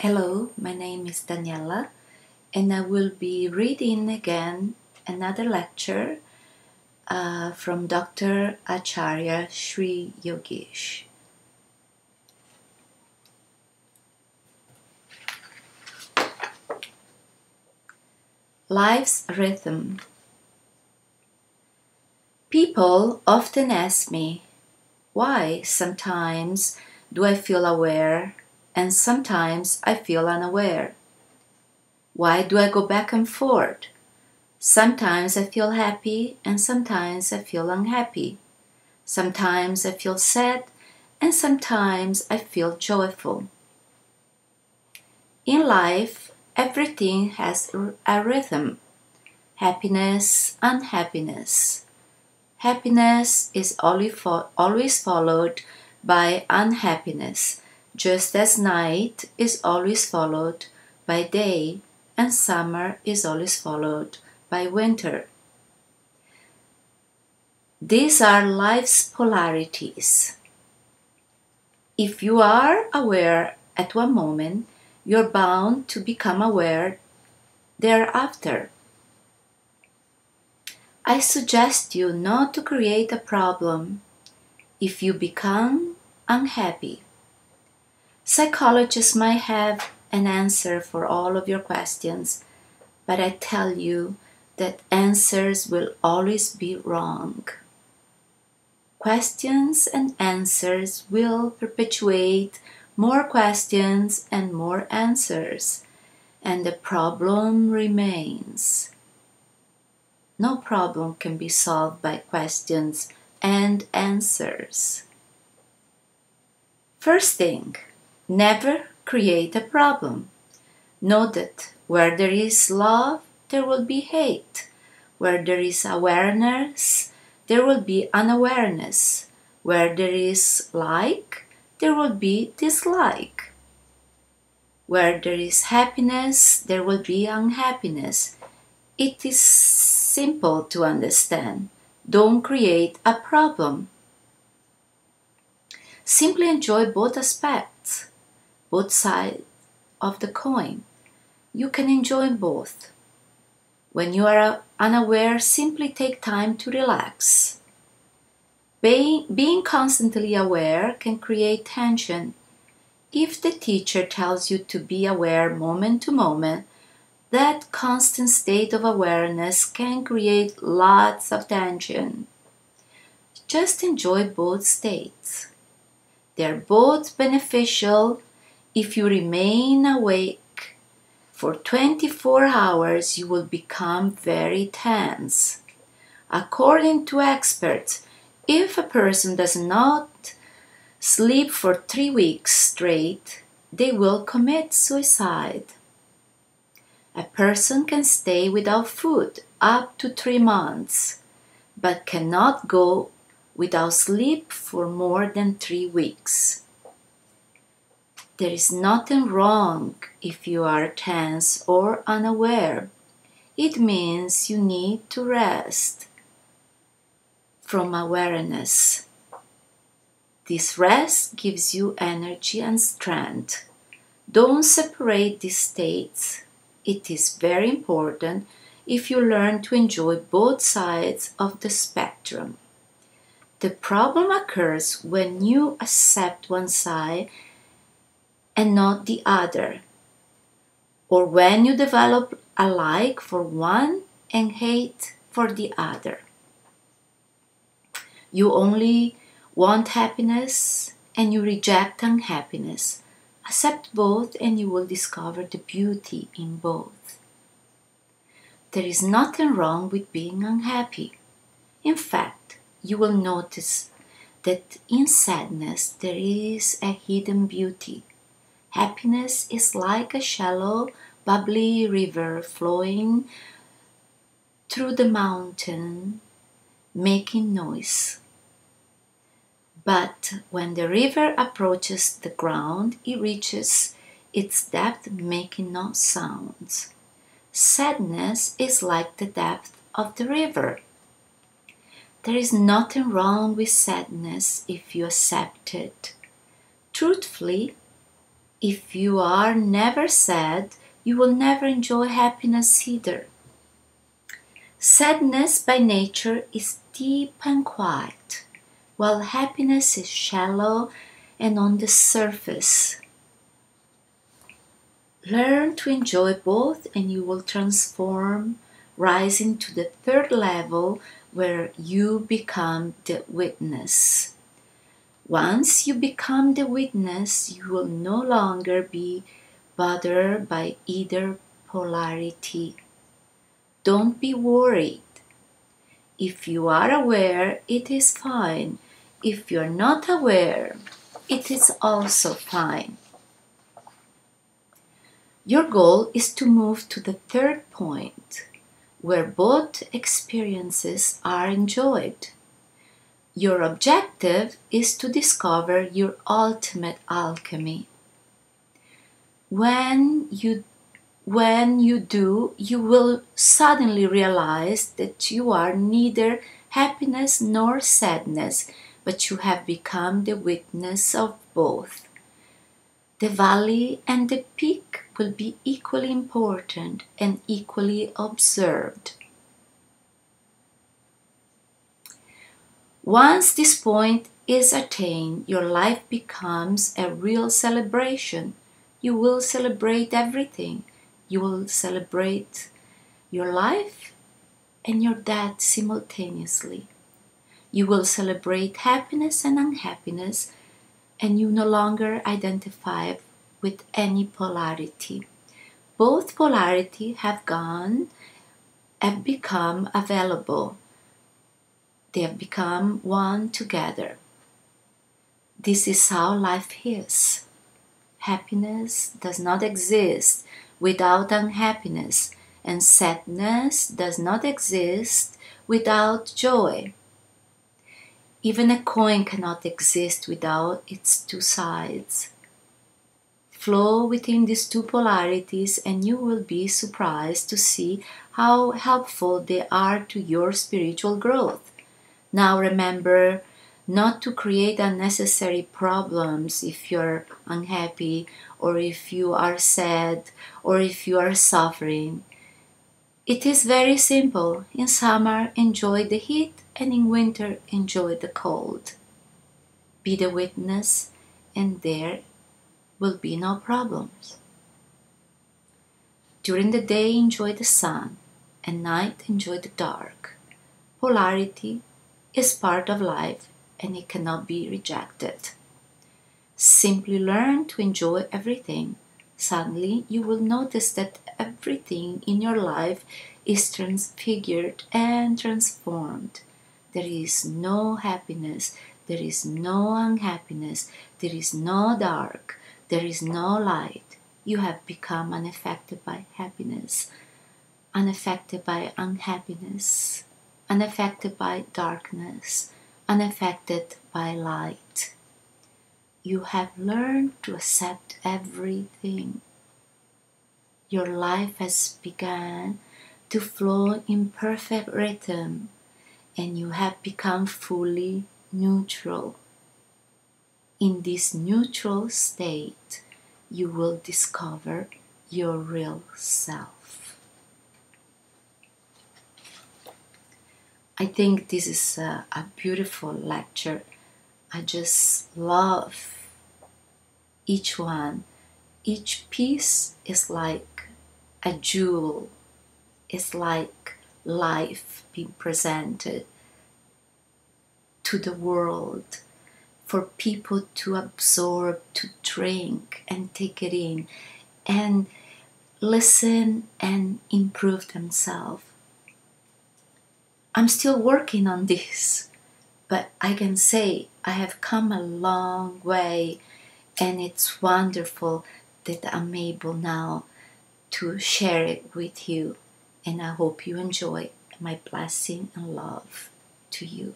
Hello, my name is Daniela, and I will be reading again another lecture from Dr. Acharya Shree Yogeesh. Life's Rhythm. People often ask me, why sometimes do I feel aware and sometimes I feel unaware? Why do I go back and forth? Sometimes I feel happy and sometimes I feel unhappy. Sometimes I feel sad and sometimes I feel joyful. In life, everything has a rhythm. Happiness, unhappiness. Happiness is always followed by unhappiness, just as night is always followed by day and summer is always followed by winter. These are life's polarities. If you are aware at one moment, you're bound to become aware thereafter. I suggest you not to create a problem if you become unhappy. Psychologists might have an answer for all of your questions, but I tell you that answers will always be wrong. Questions and answers will perpetuate more questions and more answers, and the problem remains. No problem can be solved by questions and answers. First thing, never create a problem. Know that where there is love, there will be hate. Where there is awareness, there will be unawareness. Where there is like, there will be dislike. Where there is happiness, there will be unhappiness. It is simple to understand. Don't create a problem. Simply enjoy both aspects, both sides of the coin. You can enjoy both. When you are unaware, simply take time to relax. Being constantly aware can create tension. If the teacher tells you to be aware moment to moment, that constant state of awareness can create lots of tension. Just enjoy both states. They're both beneficial. If you remain awake for 24 hours, you will become very tense. According to experts, if a person does not sleep for 3 weeks straight, they will commit suicide. A person can stay without food up to 3 months, but cannot go without sleep for more than 3 weeks. There is nothing wrong if you are tense or unaware. It means you need to rest from awareness. This rest gives you energy and strength. Don't separate these states. It is very important if you learn to enjoy both sides of the spectrum. The problem occurs when you accept one side and not the other, or when you develop a like for one and hate for the other. You only want happiness and you reject unhappiness. Accept both and you will discover the beauty in both. There is nothing wrong with being unhappy. In fact, you will notice that in sadness there is a hidden beauty. Happiness is like a shallow, bubbly river flowing through the mountain, making noise. But when the river approaches the ground, it reaches its depth, making no sounds. Sadness is like the depth of the river. There is nothing wrong with sadness if you accept it. Truthfully, If you are never sad, you will never enjoy happiness either. Sadness by nature is deep and quiet, while happiness is shallow and on the surface. Learn to enjoy both and you will transform, rising to the third level where you become the witness. Once you become the witness, you will no longer be bothered by either polarity. Don't be worried. If you are aware, it is fine. If you're not aware, it is also fine. Your goal is to move to the third point, where both experiences are enjoyed. Your objective is to discover your ultimate alchemy. When you do, you will suddenly realize that you are neither happiness nor sadness, but you have become the witness of both. The valley and the peak will be equally important and equally observed. Once this point is attained, your life becomes a real celebration. You will celebrate everything. You will celebrate your life and your death simultaneously. You will celebrate happiness and unhappiness, and you no longer identify with any polarity. Both polarity have become available. They have become one together. This is how life is. Happiness does not exist without unhappiness, and sadness does not exist without joy. Even a coin cannot exist without its two sides. Flow within these two polarities and you will be surprised to see how helpful they are to your spiritual growth. Now remember not to create unnecessary problems if you're unhappy or if you are sad or if you are suffering. It is very simple. In summer, enjoy the heat, and in winter, enjoy the cold. Be the witness, and there will be no problems. During the day, enjoy the sun, and night, enjoy the dark. Polarity is part of life, and it cannot be rejected. Simply learn to enjoy everything. Suddenly, you will notice that everything in your life is transfigured and transformed. There is no happiness, there is no unhappiness, there is no dark, there is no light. You have become unaffected by happiness, unaffected by unhappiness, unaffected by darkness, unaffected by light. You have learned to accept everything. Your life has begun to flow in perfect rhythm, and you have become fully neutral. In this neutral state, you will discover your real self. I think this is a beautiful lecture. I just love each one. Each piece is like a jewel. It's like life being presented to the world for people to absorb, to drink and take it in and listen and improve themselves. I'm still working on this, but I can say I have come a long way, and it's wonderful that I'm able now to share it with you, and I hope you enjoy. My blessing and love to you.